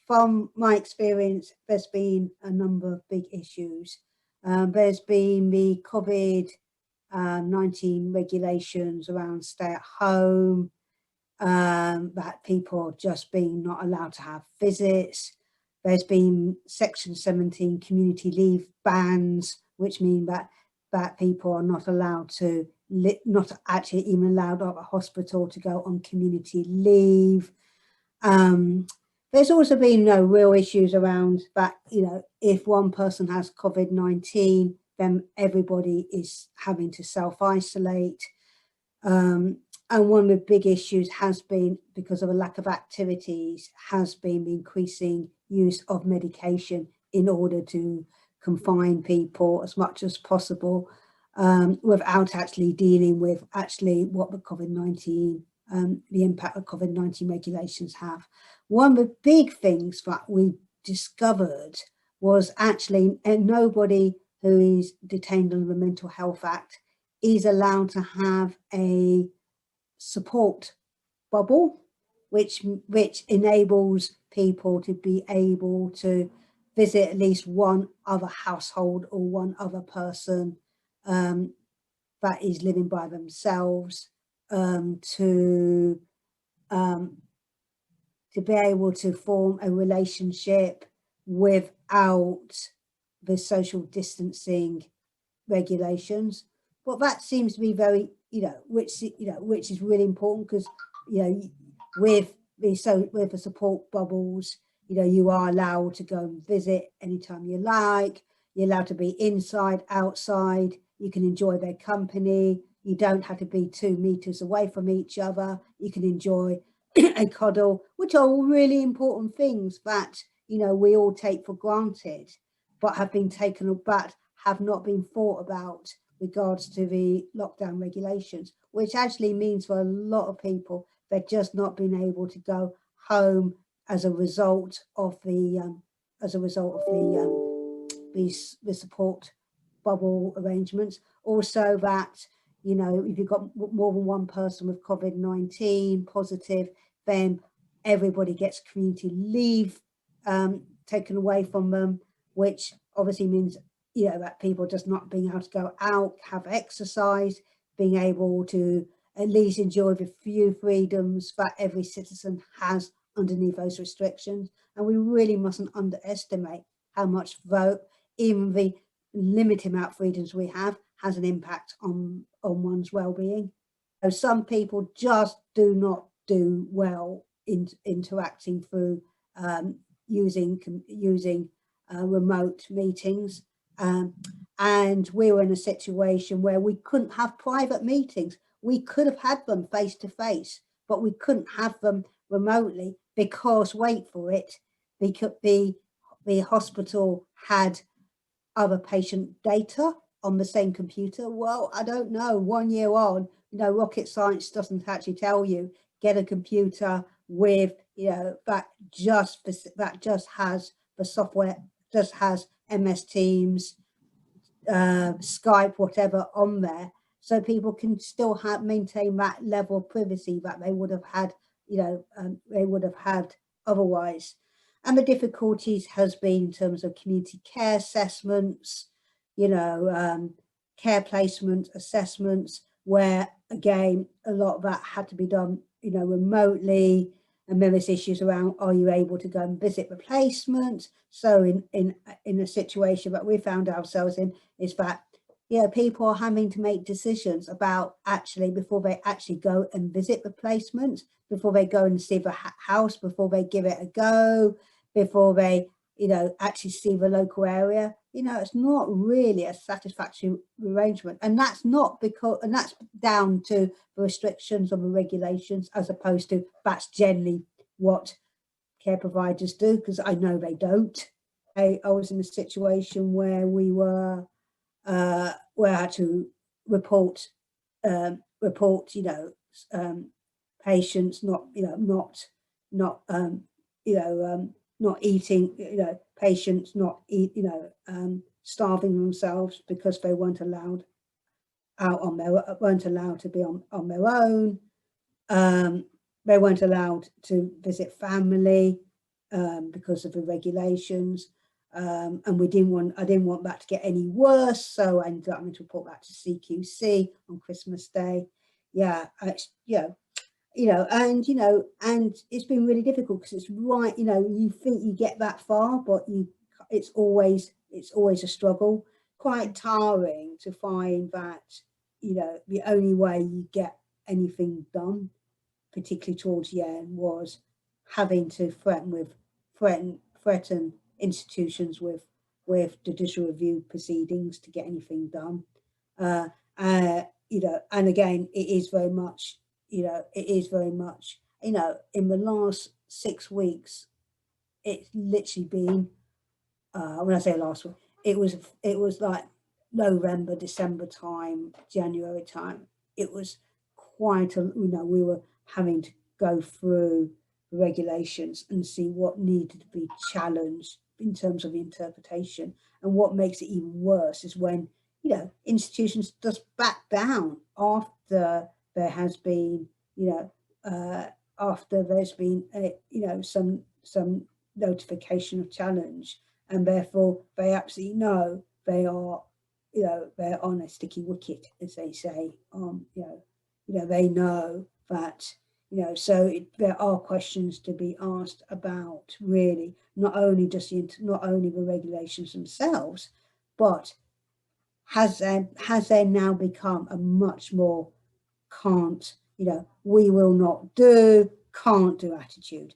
from my experience, there's been a number of big issues. There's been the COVID-19 regulations around stay at home, that people just being not allowed to have visits. There's been Section 17 community leave bans, which mean that people are not allowed to, not actually even allowed at a hospital to go on community leave. There's also been real issues around that, if one person has COVID-19, then everybody is having to self-isolate. And one of the big issues has been, because of a lack of activities, has been the increasing use of medication in order to confine people as much as possible, without actually dealing with what the COVID-19, the impact of COVID-19 regulations have. One of the big things that we discovered was actually nobody who is detained under the Mental Health Act is allowed to have a support bubble, which enables people to be able to visit at least one other household or one other person that is living by themselves, to be able to form a relationship without the social distancing regulations. But that seems to be very, which is really important, because, with the support bubbles, you are allowed to go and visit anytime you like. You're allowed to be inside, outside. You can enjoy their company. You don't have to be 2 meters away from each other. You can enjoy a cuddle, which are all really important things that, we all take for granted, but have been taken back, have not been thought about regards to the lockdown regulations, which actually means for a lot of people, they're just not being able to go home as a result of the support bubble arrangements. Also that, if you've got more than one person with COVID-19 positive, then everybody gets community leave taken away from them, which obviously means, that people just not being able to go out, have exercise, being able to at least enjoy the few freedoms that every citizen has underneath those restrictions. And we really mustn't underestimate how much even the limited amount of freedoms we have has an impact on one's well-being. So some people just do not do well in interacting through using remote meetings. And we were in a situation where we couldn't have private meetings. We could have had them face to face, but we couldn't have them remotely because, wait for it, the hospital had other patient data on the same computer. Well, I don't know, 1 year on, rocket science doesn't actually tell you, get a computer with, that just has the software, just has MS Teams, Skype, whatever on there, so people can still maintain that level of privacy that they would have had, otherwise. And the difficulties has been in terms of community care assessments, care placement assessments, where again, a lot of that had to be done, remotely. And there is issues around, are you able to go and visit the placement? So in a situation that we found ourselves in, is that, people are having to make decisions about before they actually go and visit the placement, before they go and see the house, before they give it a go, before they, actually see the local area. It's not really a satisfactory arrangement. And that's down to the restrictions on the regulations, as opposed to that's generally what care providers do, because I know they don't. I was in a situation where we were, where I had to report, patients not eating, patients not starving themselves because they weren't allowed to be on their own. They weren't allowed to visit family. because of the regulations. And I didn't want that to get any worse, so I ended up having to report back to CQC on Christmas Day. Yeah, and it's been really difficult because it's right, you think you get that far, but it's always a struggle, quite tiring to find that, the only way you get anything done, particularly towards the end, was having to threaten institutions with judicial review proceedings to get anything done. And again, it is very much, in the last 6 weeks, it's literally been, when I say last week, it was like November, December time, January time. It was quite we were having to go through the regulations and see what needed to be challenged in terms of the interpretation. And what makes it even worse is when, institutions just back down after there has been, after there's been, some notification of challenge, and therefore they absolutely know they are, they're on a sticky wicket, as they say. They know that, so there are questions to be asked about, really, not only the regulations themselves, but has there now become a much more we will not do, can't do attitude.